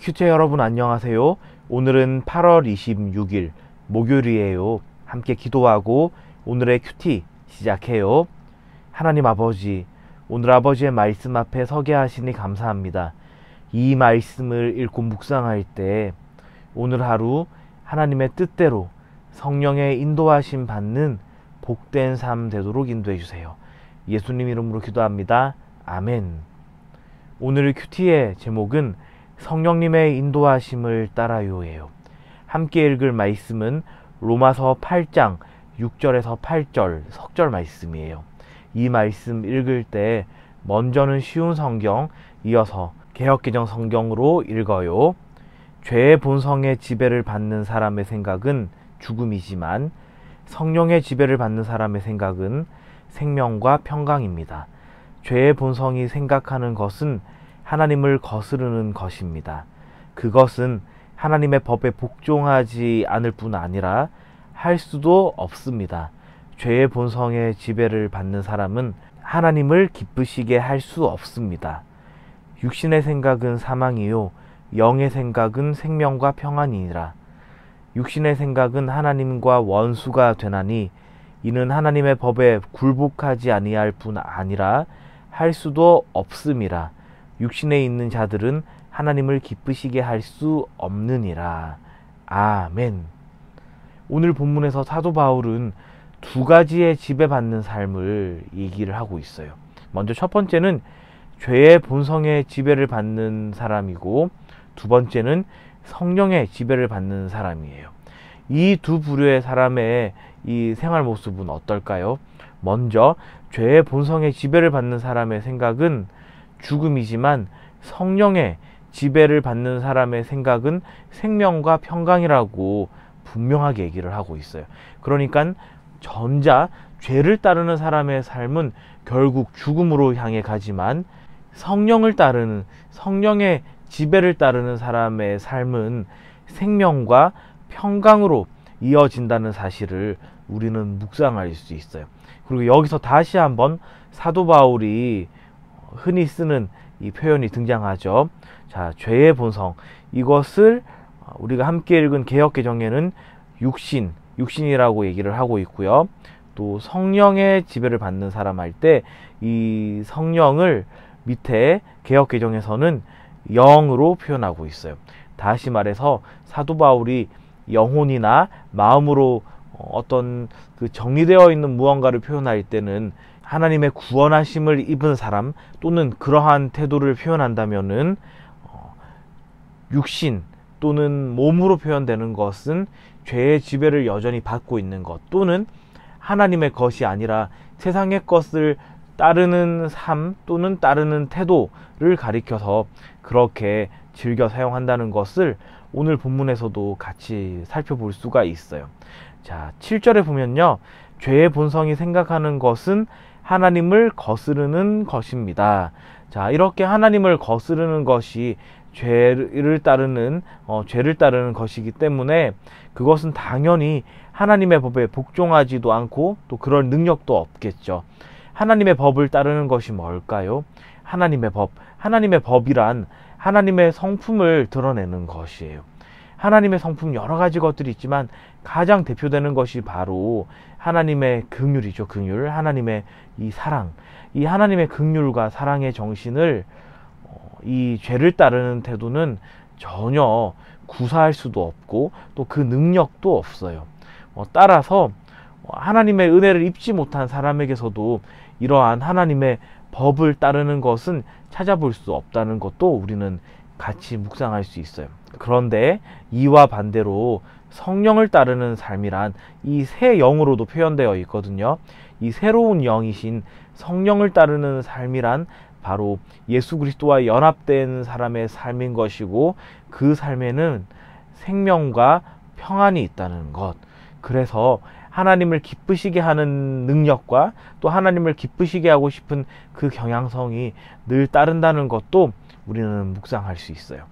큐티 여러분 안녕하세요. 오늘은 8월 26일 목요일이에요. 함께 기도하고 오늘의 큐티 시작해요. 하나님 아버지, 오늘 아버지의 말씀 앞에 서게 하시니 감사합니다. 이 말씀을 읽고 묵상할 때 오늘 하루 하나님의 뜻대로 성령의 인도하심 받는 복된 삶 되도록 인도해 주세요. 예수님 이름으로 기도합니다. 아멘. 오늘 큐티의 제목은 성령님의 인도하심을 따라요예요. 함께 읽을 말씀은 로마서 8장 6절에서 8절 석절 말씀이에요. 이 말씀 읽을 때 먼저는 쉬운 성경, 이어서 개역개정 성경으로 읽어요. 죄의 본성의 지배를 받는 사람의 생각은 죽음이지만 성령의 지배를 받는 사람의 생각은 생명과 평강입니다. 죄의 본성이 생각하는 것은 하나님을 거스르는 것입니다. 그것은 하나님의 법에 복종하지 않을 뿐 아니라 할 수도 없습니다. 죄의 본성의 지배를 받는 사람은 하나님을 기쁘시게 할 수 없습니다. 육신의 생각은 사망이요 영의 생각은 생명과 평안이니라. 육신의 생각은 하나님과 원수가 되나니 이는 하나님의 법에 굴복하지 아니할 뿐 아니라 할 수도 없음이라. 육신에 있는 자들은 하나님을 기쁘시게 할 수 없느니라. 아멘. 오늘 본문에서 사도 바울은 두 가지의 지배받는 삶을 얘기를 하고 있어요. 먼저 첫 번째는 죄의 본성의 지배를 받는 사람이고, 두 번째는 성령의 지배를 받는 사람이에요. 이 두 부류의 사람의 이 생활 모습은 어떨까요? 먼저 죄의 본성의 지배를 받는 사람의 생각은 죽음이지만 성령의 지배를 받는 사람의 생각은 생명과 평강이라고 분명하게 얘기를 하고 있어요. 그러니까 전자 죄를 따르는 사람의 삶은 결국 죽음으로 향해 가지만 성령을 따르는, 성령의 지배를 따르는 사람의 삶은 생명과 평강으로 이어진다는 사실을 우리는 묵상할 수 있어요. 그리고 여기서 다시 한번 사도 바울이 흔히 쓰는 이 표현이 등장하죠. 자, 죄의 본성, 이것을 우리가 함께 읽은 개역개정에는 육신이라고 얘기를 하고 있고요. 또 성령의 지배를 받는 사람 할 때 이 성령을 밑에 개역개정에서는 영으로 표현하고 있어요. 다시 말해서 사도 바울이 영혼이나 마음으로 어떤 그 정리되어 있는 무언가를 표현할 때는 하나님의 구원하심을 입은 사람 또는 그러한 태도를 표현한다면은 육신 또는 몸으로 표현되는 것은 죄의 지배를 여전히 받고 있는 것 또는 하나님의 것이 아니라 세상의 것을 따르는 삶 또는 따르는 태도를 가리켜서 그렇게 즐겨 사용한다는 것을 오늘 본문에서도 같이 살펴볼 수가 있어요. 자, 7절에 보면요. 죄의 본성이 생각하는 것은 하나님을 거스르는 것입니다. 자, 이렇게 하나님을 거스르는 것이 죄를 따르는 것이기 때문에 그것은 당연히 하나님의 법에 복종하지도 않고 또 그럴 능력도 없겠죠. 하나님의 법을 따르는 것이 뭘까요? 하나님의 법이란 하나님의 성품을 드러내는 것이에요. 하나님의 성품 여러 가지 것들이 있지만 가장 대표되는 것이 바로 하나님의 긍휼이죠. 긍휼, 하나님의 이 사랑, 이 하나님의 긍휼과 사랑의 정신을 이 죄를 따르는 태도는 전혀 구사할 수도 없고 또 그 능력도 없어요. 따라서 하나님의 은혜를 입지 못한 사람에게서도 이러한 하나님의 법을 따르는 것은 찾아볼 수 없다는 것도 우리는 같이 묵상할 수 있어요. 그런데 이와 반대로 성령을 따르는 삶이란 이 새 영으로도 표현되어 있거든요. 이 새로운 영이신 성령을 따르는 삶이란 바로 예수 그리스도와 연합된 사람의 삶인 것이고 그 삶에는 생명과 평안이 있다는 것. 그래서 하나님을 기쁘시게 하는 능력과 또 하나님을 기쁘시게 하고 싶은 그 경향성이 늘 따른다는 것도 우리는 묵상할 수 있어요.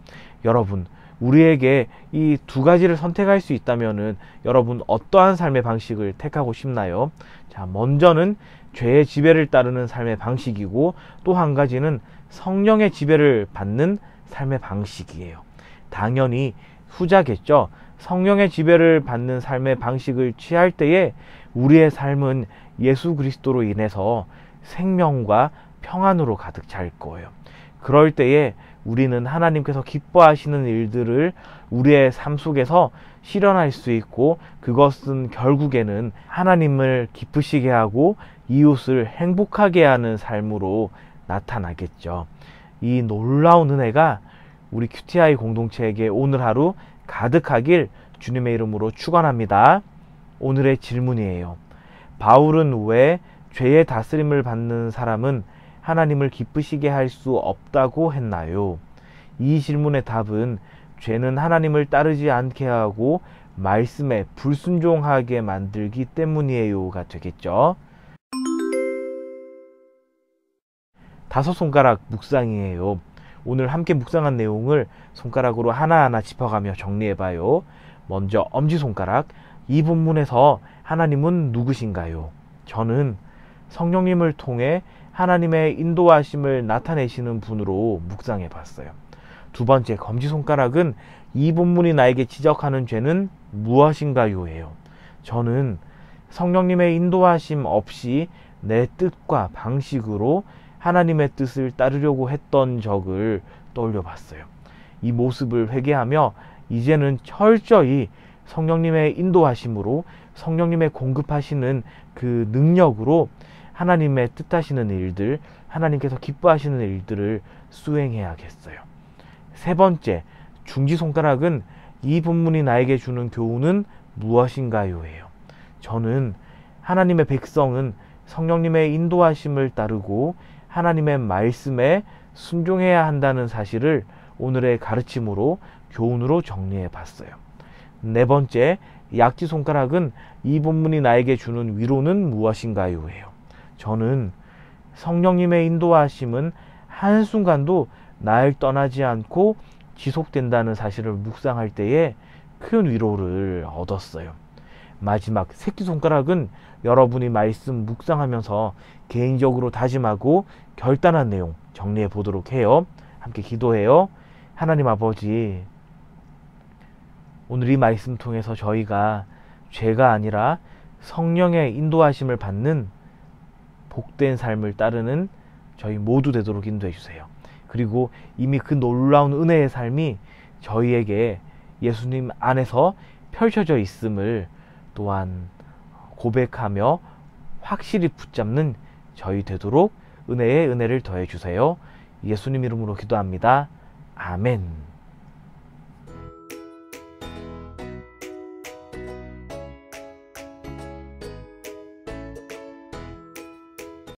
여러분, 우리에게 이 두 가지를 선택할 수 있다면은 여러분 어떠한 삶의 방식을 택하고 싶나요? 자, 먼저는 죄의 지배를 따르는 삶의 방식이고 또 한 가지는 성령의 지배를 받는 삶의 방식이에요. 당연히 후자겠죠. 성령의 지배를 받는 삶의 방식을 취할 때에 우리의 삶은 예수 그리스도로 인해서 생명과 평안으로 가득 찰 거예요. 그럴 때에 우리는 하나님께서 기뻐하시는 일들을 우리의 삶 속에서 실현할 수 있고, 그것은 결국에는 하나님을 기쁘시게 하고 이웃을 행복하게 하는 삶으로 나타나겠죠. 이 놀라운 은혜가 우리 QTI 공동체에게 오늘 하루 가득하길 주님의 이름으로 축원합니다. 오늘의 질문이에요. 바울은 왜 죄의 다스림을 받는 사람은 하나님을 기쁘시게 할 수 없다고 했나요? 이 질문의 답은 죄는 하나님을 따르지 않게 하고 말씀에 불순종하게 만들기 때문이에요가 되겠죠. 5손가락 묵상이에요. 오늘 함께 묵상한 내용을 손가락으로 하나하나 짚어가며 정리해봐요. 먼저 엄지손가락. 이 본문에서 하나님은 누구신가요? 저는 성령님을 통해 하나님의 인도하심을 나타내시는 분으로 묵상해봤어요. 두 번째, 검지손가락은 이 본문이 나에게 지적하는 죄는 무엇인가요? 예요. 저는 성령님의 인도하심 없이 내 뜻과 방식으로 하나님의 뜻을 따르려고 했던 적을 떠올려 봤어요. 이 모습을 회개하며 이제는 철저히 성령님의 인도하심으로, 성령님의 공급하시는 그 능력으로 하나님의 뜻하시는 일들, 하나님께서 기뻐하시는 일들을 수행해야겠어요. 세 번째, 중지손가락은 이 본문이 나에게 주는 교훈은 무엇인가요? 예요. 저는 하나님의 백성은 성령님의 인도하심을 따르고 하나님의 말씀에 순종해야 한다는 사실을 오늘의 가르침으로, 교훈으로 정리해 봤어요. 네 번째, 약지손가락은 이 본문이 나에게 주는 위로는 무엇인가요? 예요. 저는 성령님의 인도하심은 한순간도 날 떠나지 않고 지속된다는 사실을 묵상할 때에 큰 위로를 얻었어요. 마지막 새끼손가락은 여러분이 말씀 묵상하면서 개인적으로 다짐하고 결단한 내용 정리해 보도록 해요. 함께 기도해요. 하나님 아버지, 오늘 이 말씀 통해서 저희가 죄가 아니라 성령의 인도하심을 받는 복된 삶을 따르는 저희 모두 되도록 인도해 주세요. 그리고 이미 그 놀라운 은혜의 삶이 저희에게 예수님 안에서 펼쳐져 있음을 또한 고백하며 확실히 붙잡는 저희 되도록 은혜에 은혜를 더해 주세요. 예수님 이름으로 기도합니다. 아멘.